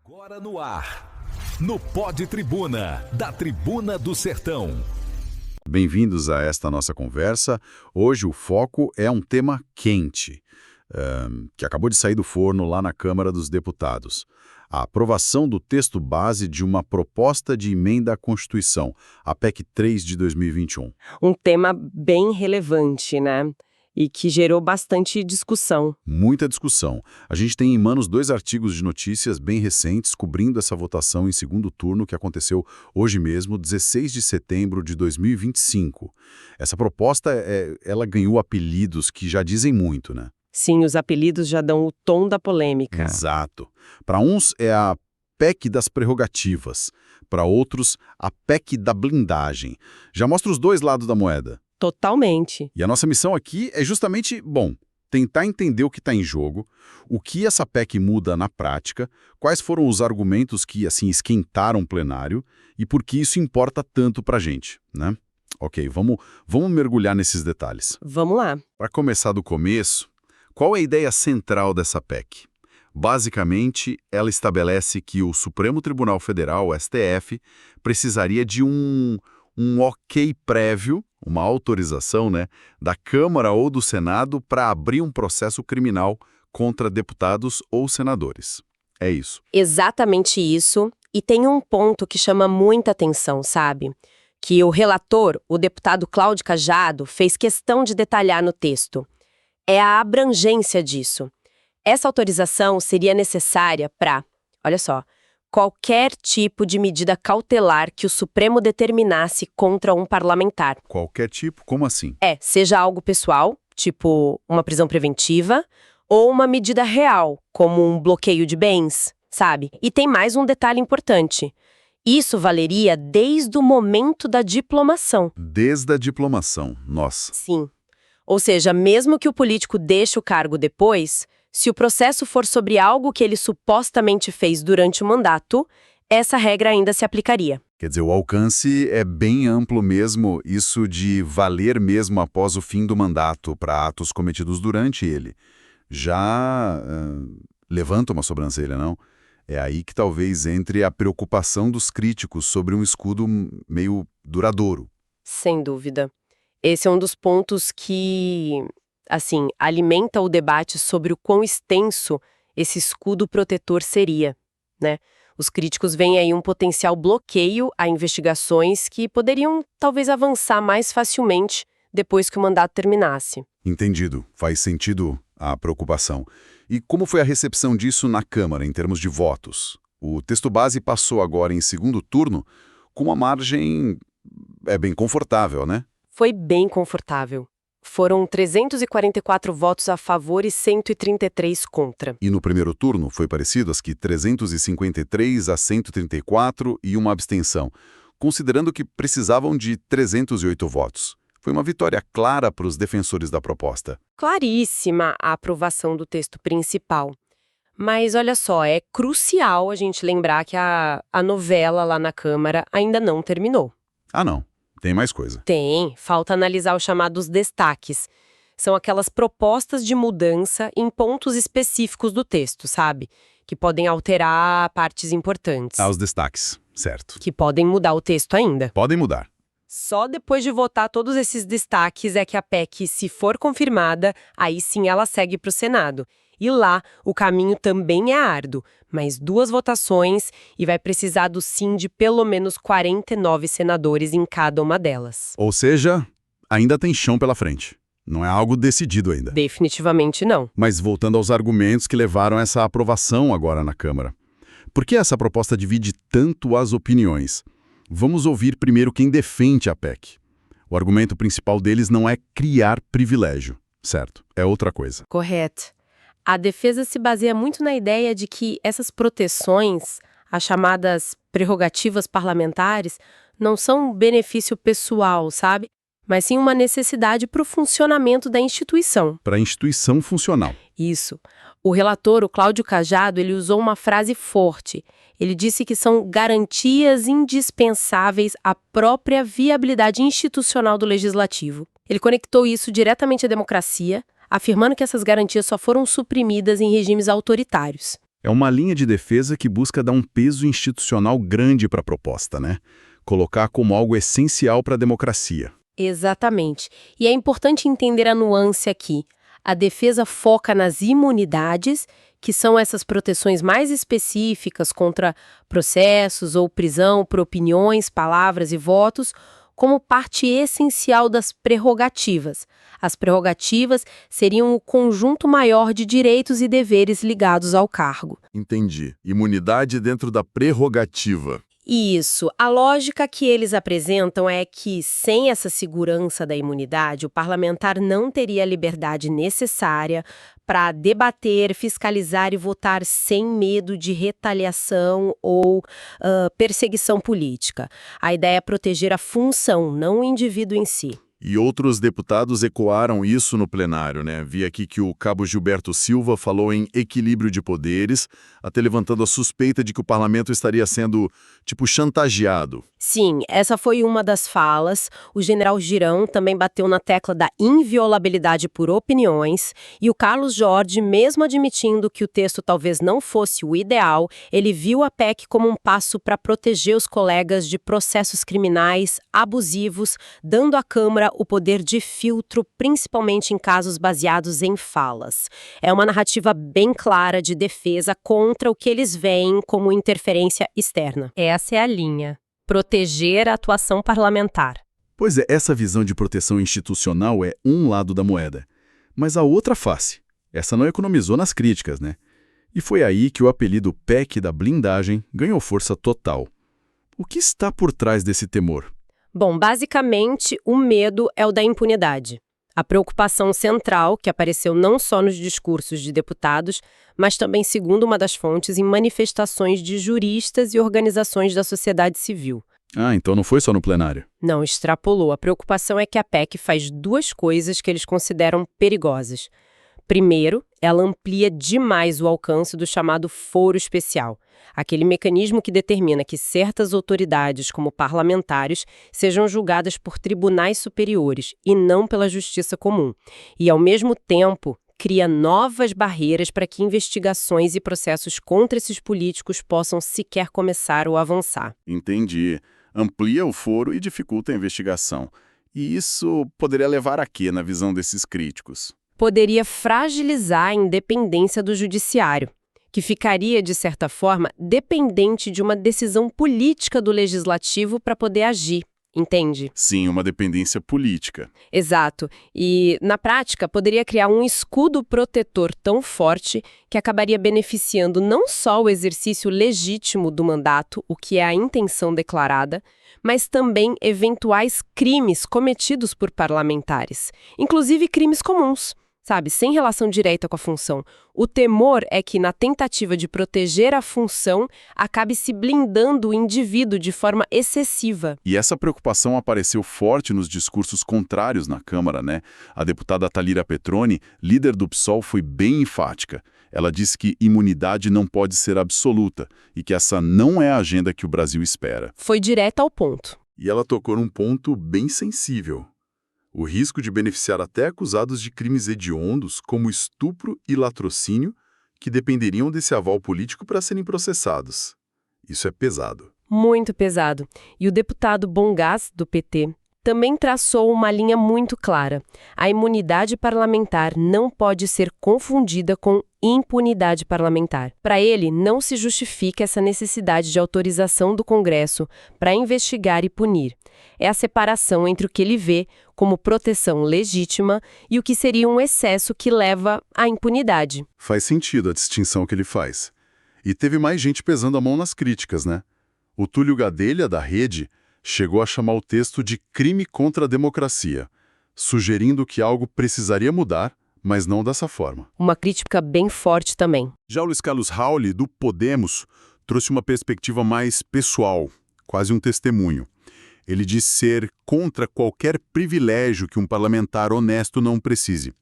Agora no ar, no Pod Tribuna, da Tribuna do Sertão. Bem-vindos a esta nossa conversa. Hoje o foco é um tema quente, que acabou de sair do forno lá na Câmara dos Deputados. A aprovação do texto base de uma proposta de emenda à Constituição, a PEC 3 de 2021. Um tema bem relevante, né? E que gerou bastante discussão. Muita discussão. A gente tem em manos 2 artigos de notícias bem recentes cobrindo essa votação em segundo turno que aconteceu hoje mesmo, 16 de setembro de 2025. Essa proposta, ela ganhou apelidos que já dizem muito, né? Sim, os apelidos já dão o tom da polêmica. Exato. Para uns é a PEC das prerrogativas, para outros a PEC da blindagem. Já mostra os dois lados da moeda. Totalmente. E a nossa missão aqui é justamente, tentar entender o que está em jogo, o que essa PEC muda na prática, quais foram os argumentos que, assim, esquentaram o plenário e por que isso importa tanto para a gente, né? Ok, vamos mergulhar nesses detalhes. Vamos lá. Para começar do começo, qual é a ideia central dessa PEC? Basicamente, ela estabelece que o Supremo Tribunal Federal, o STF, precisaria de um ok prévio, uma autorização, né, da Câmara ou do Senado para abrir um processo criminal contra deputados ou senadores. É isso. Exatamente isso. E tem um ponto que chama muita atenção, sabe? Que o relator, o deputado Cláudio Cajado, fez questão de detalhar no texto. É a abrangência disso. Essa autorização seria necessária para, olha só, qualquer tipo de medida cautelar que o Supremo determinasse contra um parlamentar. Qualquer tipo? Como assim? Seja algo pessoal, tipo uma prisão preventiva, ou uma medida real, como um bloqueio de bens, sabe? E tem mais um detalhe importante. Isso valeria desde o momento da diplomação. Desde a diplomação, nossa. Sim. Ou seja, mesmo que o político deixe o cargo depois, se o processo for sobre algo que ele supostamente fez durante o mandato, essa regra ainda se aplicaria. Quer dizer, o alcance é bem amplo mesmo, isso de valer mesmo após o fim do mandato para atos cometidos durante ele. Já levanta uma sobrancelha, não? É aí que talvez entre a preocupação dos críticos sobre um escudo meio duradouro. Sem dúvida. Esse é um dos pontos que, assim, alimenta o debate sobre o quão extenso esse escudo protetor seria, né? Os críticos veem aí um potencial bloqueio a investigações que poderiam talvez avançar mais facilmente depois que o mandato terminasse. Entendido. Faz sentido a preocupação. E como foi a recepção disso na Câmara, em termos de votos? O texto base passou agora em segundo turno com uma margem bem confortável, né? Foi bem confortável. Foram 344 votos a favor e 133 contra. E no primeiro turno foi parecido, as que 353 a 134 e uma abstenção, considerando que precisavam de 308 votos. Foi uma vitória clara para os defensores da proposta. Claríssima a aprovação do texto principal. Mas olha só, é crucial a gente lembrar que a novela lá na Câmara ainda não terminou. Ah, não. Tem mais coisa. Tem, falta analisar os chamados destaques. São aquelas propostas de mudança em pontos específicos do texto, sabe? Que podem alterar partes importantes. Ah, os destaques, certo. Que podem mudar o texto ainda. Podem mudar. Só depois de votar todos esses destaques é que a PEC, se for confirmada, aí sim ela segue para o Senado. E lá, o caminho também é árduo, mais 2 votações e vai precisar do sim de pelo menos 49 senadores em cada uma delas. Ou seja, ainda tem chão pela frente. Não é algo decidido ainda. Definitivamente não. Mas voltando aos argumentos que levaram essa aprovação agora na Câmara. Por que essa proposta divide tanto as opiniões? Vamos ouvir primeiro quem defende a PEC. O argumento principal deles não é criar privilégio, certo? É outra coisa. Correto. A defesa se baseia muito na ideia de que essas proteções, as chamadas prerrogativas parlamentares, não são um benefício pessoal, sabe? Mas sim uma necessidade para o funcionamento da instituição. Para a instituição funcional. Isso. O relator, o Cláudio Cajado, ele usou uma frase forte. Ele disse que são garantias indispensáveis à própria viabilidade institucional do legislativo. Ele conectou isso diretamente à democracia, afirmando que essas garantias só foram suprimidas em regimes autoritários. É uma linha de defesa que busca dar um peso institucional grande para a proposta, né? Colocar como algo essencial para a democracia. Exatamente. E é importante entender a nuance aqui. A defesa foca nas imunidades, que são essas proteções mais específicas contra processos ou prisão por opiniões, palavras e votos, como parte essencial das prerrogativas. As prerrogativas seriam o conjunto maior de direitos e deveres ligados ao cargo. Entendi. Imunidade dentro da prerrogativa. Isso. A lógica que eles apresentam é que, sem essa segurança da imunidade, o parlamentar não teria a liberdade necessária para debater, fiscalizar e votar sem medo de retaliação ou perseguição política. A ideia é proteger a função, não o indivíduo em si. E outros deputados ecoaram isso no plenário, né? Vi aqui que o cabo Gilberto Silva falou em equilíbrio de poderes, até levantando a suspeita de que o parlamento estaria sendo, chantageado. Sim, essa foi uma das falas. O general Girão também bateu na tecla da inviolabilidade por opiniões, e o Carlos Jorge, mesmo admitindo que o texto talvez não fosse o ideal, ele viu a PEC como um passo para proteger os colegas de processos criminais abusivos, dando à Câmara o poder de filtro, principalmente em casos baseados em falas. É uma narrativa bem clara de defesa contra o que eles veem como interferência externa. Essa é a linha. Proteger a atuação parlamentar. Pois é, essa visão de proteção institucional é um lado da moeda. Mas a outra face, essa não economizou nas críticas, né? E foi aí que o apelido PEC da blindagem ganhou força total. O que está por trás desse temor? Bom, basicamente, o medo é o da impunidade. A preocupação central, que apareceu não só nos discursos de deputados, mas também, segundo uma das fontes, em manifestações de juristas e organizações da sociedade civil. Ah, então não foi só no plenário. Não, extrapolou. A preocupação é que a PEC faz duas coisas que eles consideram perigosas. Primeiro, ela amplia demais o alcance do chamado foro especial, aquele mecanismo que determina que certas autoridades, como parlamentares, sejam julgadas por tribunais superiores e não pela justiça comum. E, ao mesmo tempo, cria novas barreiras para que investigações e processos contra esses políticos possam sequer começar ou avançar. Entendi. Amplia o foro e dificulta a investigação. E isso poderia levar a quê na visão desses críticos? Poderia fragilizar a independência do judiciário, que ficaria, de certa forma, dependente de uma decisão política do legislativo para poder agir, entende? Sim, uma dependência política. Exato. E, na prática, poderia criar um escudo protetor tão forte que acabaria beneficiando não só o exercício legítimo do mandato, o que é a intenção declarada, mas também eventuais crimes cometidos por parlamentares, inclusive crimes comuns. Sabe, sem relação direta com a função. O temor é que, na tentativa de proteger a função, acabe se blindando o indivíduo de forma excessiva. E essa preocupação apareceu forte nos discursos contrários na Câmara, né? A deputada Thalira Petroni, líder do PSOL, foi bem enfática. Ela disse que imunidade não pode ser absoluta e que essa não é a agenda que o Brasil espera. Foi direto ao ponto. E ela tocou num ponto bem sensível. O risco de beneficiar até acusados de crimes hediondos, como estupro e latrocínio, que dependeriam desse aval político para serem processados. Isso é pesado. Muito pesado. E o deputado Bongás, do PT, também traçou uma linha muito clara. A imunidade parlamentar não pode ser confundida com impunidade parlamentar. Para ele, não se justifica essa necessidade de autorização do Congresso para investigar e punir. É a separação entre o que ele vê como proteção legítima e o que seria um excesso que leva à impunidade. Faz sentido a distinção que ele faz. E teve mais gente pesando a mão nas críticas, né? O Túlio Gadelha, da Rede, chegou a chamar o texto de crime contra a democracia, sugerindo que algo precisaria mudar, mas não dessa forma. Uma crítica bem forte também. Já o Luiz Carlos Rauli, do Podemos, trouxe uma perspectiva mais pessoal, quase um testemunho. Ele disse ser contra qualquer privilégio que um parlamentar honesto não precise,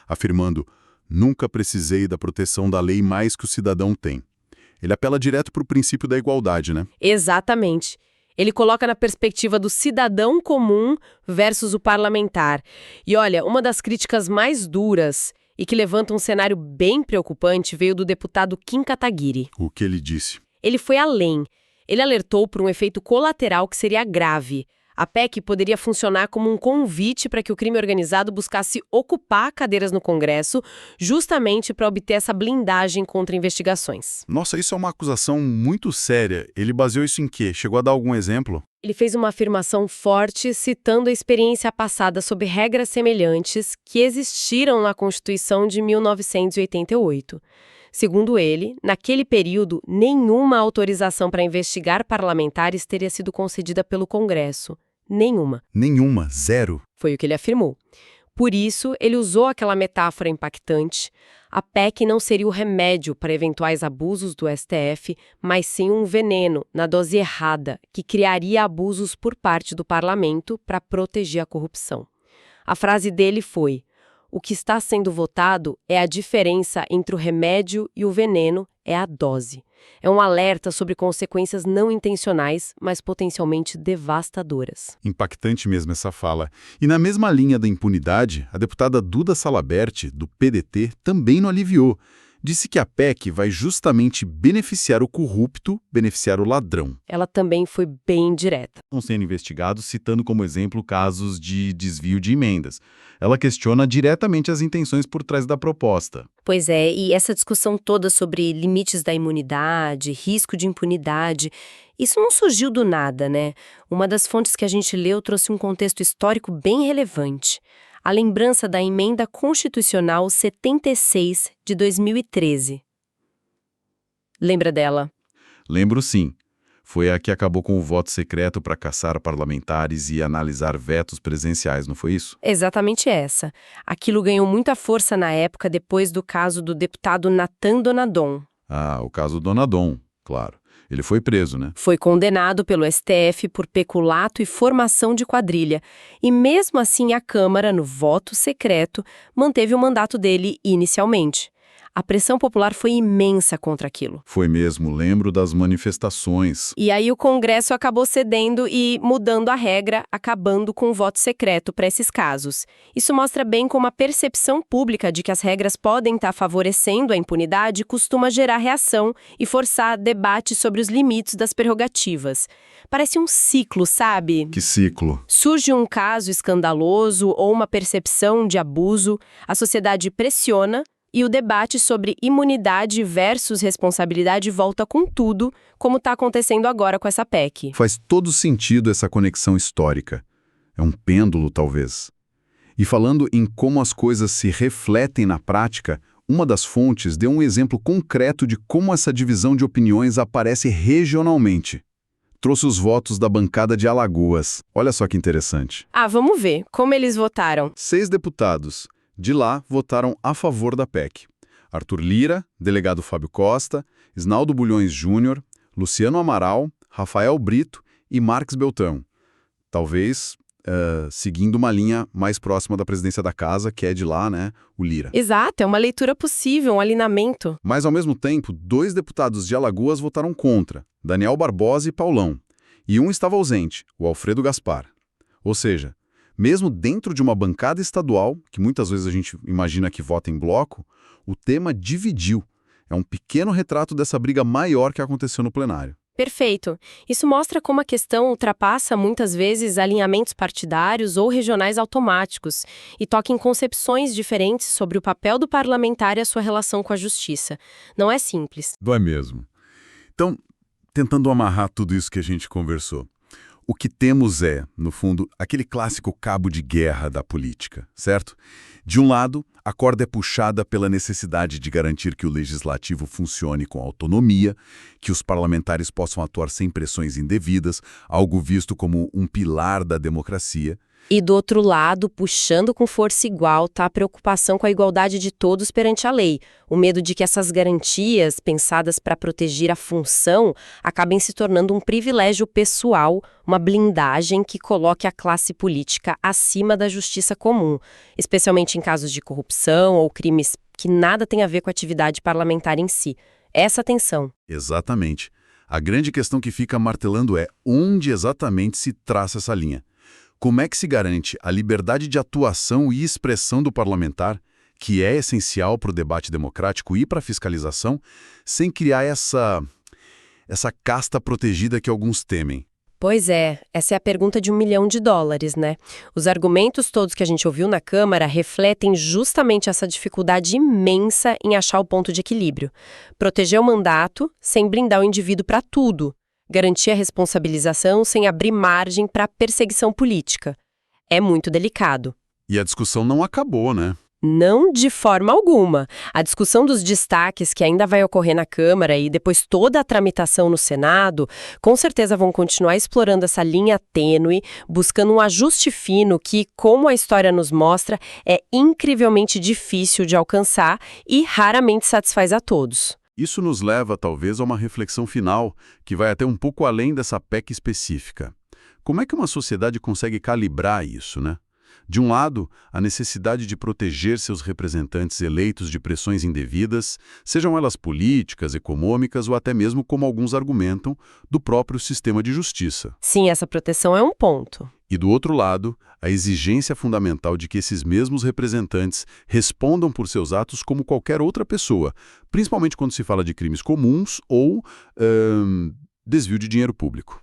afirmando: nunca precisei da proteção da lei mais que o cidadão tem. Ele apela direto para o princípio da igualdade, né? Exatamente. Ele coloca na perspectiva do cidadão comum versus o parlamentar. E olha, uma das críticas mais duras e que levanta um cenário bem preocupante veio do deputado Kim Kataguiri. O que ele disse? Ele foi além. Ele alertou por um efeito colateral que seria grave. A PEC poderia funcionar como um convite para que o crime organizado buscasse ocupar cadeiras no Congresso, justamente para obter essa blindagem contra investigações. Nossa, isso é uma acusação muito séria. Ele baseou isso em quê? Chegou a dar algum exemplo? Ele fez uma afirmação forte citando a experiência passada sob regras semelhantes que existiram na Constituição de 1988. Segundo ele, naquele período, nenhuma autorização para investigar parlamentares teria sido concedida pelo Congresso. Nenhuma. Nenhuma, zero. Foi o que ele afirmou. Por isso, ele usou aquela metáfora impactante. A PEC não seria o remédio para eventuais abusos do STF, mas sim um veneno, na dose errada, que criaria abusos por parte do parlamento para proteger a corrupção. A frase dele foi: o que está sendo votado é a diferença entre o remédio e o veneno, é a dose. É um alerta sobre consequências não intencionais, mas potencialmente devastadoras. Impactante mesmo essa fala. E na mesma linha da impunidade, a deputada Duda Salabert, do PDT, também não aliviou. Disse que a PEC vai justamente beneficiar o corrupto, beneficiar o ladrão. Ela também foi bem direta. Estão sendo investigados, citando como exemplo casos de desvio de emendas. Ela questiona diretamente as intenções por trás da proposta. Pois é, e essa discussão toda sobre limites da imunidade, risco de impunidade, isso não surgiu do nada, né? Uma das fontes que a gente leu trouxe um contexto histórico bem relevante. A lembrança da Emenda Constitucional 76 de 2013. Lembra dela? Lembro sim. Foi a que acabou com o voto secreto para caçar parlamentares e analisar vetos presenciais, não foi isso? Exatamente essa. Aquilo ganhou muita força na época depois do caso do deputado Natan Donadon. Ah, o caso Donadon, claro. Ele foi preso, né? Foi condenado pelo STF por peculato e formação de quadrilha. E mesmo assim a Câmara, no voto secreto, manteve o mandato dele inicialmente. A pressão popular foi imensa contra aquilo. Foi mesmo, lembro das manifestações. E aí o Congresso acabou cedendo e mudando a regra, acabando com o voto secreto para esses casos. Isso mostra bem como a percepção pública de que as regras podem estar favorecendo a impunidade costuma gerar reação e forçar debate sobre os limites das prerrogativas. Parece um ciclo, sabe? Que ciclo? Surge um caso escandaloso ou uma percepção de abuso, a sociedade pressiona, e o debate sobre imunidade versus responsabilidade volta com tudo, como está acontecendo agora com essa PEC. Faz todo sentido essa conexão histórica. É um pêndulo, talvez. E falando em como as coisas se refletem na prática, uma das fontes deu um exemplo concreto de como essa divisão de opiniões aparece regionalmente. Trouxe os votos da bancada de Alagoas. Olha só que interessante. Vamos ver. Como eles votaram? 6 deputados de lá votaram a favor da PEC. Arthur Lira, delegado Fábio Costa, Isnaldo Bulhões Júnior, Luciano Amaral, Rafael Brito e Marques Beltrão. Talvez seguindo uma linha mais próxima da presidência da casa, que é de lá, né, o Lira. Exato, é uma leitura possível, um alinhamento. Mas, ao mesmo tempo, 2 deputados de Alagoas votaram contra, Daniel Barbosa e Paulão. E um estava ausente, o Alfredo Gaspar. Ou seja, mesmo dentro de uma bancada estadual, que muitas vezes a gente imagina que vota em bloco, o tema dividiu. É um pequeno retrato dessa briga maior que aconteceu no plenário. Perfeito. Isso mostra como a questão ultrapassa muitas vezes alinhamentos partidários ou regionais automáticos e toca em concepções diferentes sobre o papel do parlamentar e a sua relação com a justiça. Não é simples. Não é mesmo. Então, tentando amarrar tudo isso que a gente conversou, o que temos é, no fundo, aquele clássico cabo de guerra da política, certo? De um lado, a corda é puxada pela necessidade de garantir que o legislativo funcione com autonomia, que os parlamentares possam atuar sem pressões indevidas, algo visto como um pilar da democracia. E do outro lado, puxando com força igual, está a preocupação com a igualdade de todos perante a lei. O medo de que essas garantias, pensadas para proteger a função, acabem se tornando um privilégio pessoal, uma blindagem que coloque a classe política acima da justiça comum, especialmente em casos de corrupção ou crimes que nada têm a ver com a atividade parlamentar em si. Essa tensão. Exatamente. A grande questão que fica martelando é onde exatamente se traça essa linha. Como é que se garante a liberdade de atuação e expressão do parlamentar, que é essencial para o debate democrático e para a fiscalização, sem criar essa casta protegida que alguns temem? Pois é, essa é a pergunta de $1 milhão, né? Os argumentos todos que a gente ouviu na Câmara refletem justamente essa dificuldade imensa em achar o ponto de equilíbrio. Proteger o mandato sem blindar o indivíduo para tudo. Garantir a responsabilização sem abrir margem para perseguição política. É muito delicado. E a discussão não acabou, né? Não de forma alguma. A discussão dos destaques que ainda vai ocorrer na Câmara e depois toda a tramitação no Senado, com certeza vão continuar explorando essa linha tênue, buscando um ajuste fino que, como a história nos mostra, é incrivelmente difícil de alcançar e raramente satisfaz a todos. Isso nos leva, talvez, a uma reflexão final, que vai até um pouco além dessa PEC específica. Como é que uma sociedade consegue calibrar isso, né? De um lado, a necessidade de proteger seus representantes eleitos de pressões indevidas, sejam elas políticas, econômicas ou até mesmo, como alguns argumentam, do próprio sistema de justiça. Sim, essa proteção é um ponto. E do outro lado, a exigência fundamental de que esses mesmos representantes respondam por seus atos como qualquer outra pessoa, principalmente quando se fala de crimes comuns ou desvio de dinheiro público.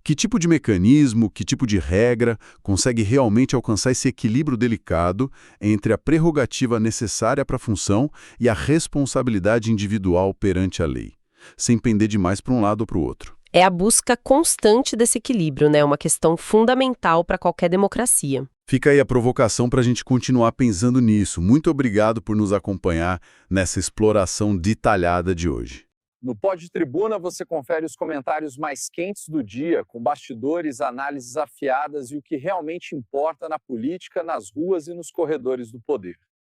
Que tipo de mecanismo, que tipo de regra consegue realmente alcançar esse equilíbrio delicado entre a prerrogativa necessária para a função e a responsabilidade individual perante a lei, sem pender demais para um lado ou para o outro? É a busca constante desse equilíbrio, né? Uma questão fundamental para qualquer democracia. Fica aí a provocação para a gente continuar pensando nisso. Muito obrigado por nos acompanhar nessa exploração detalhada de hoje. No Pod Tribuna você confere os comentários mais quentes do dia, com bastidores, análises afiadas e o que realmente importa na política, nas ruas e nos corredores do poder.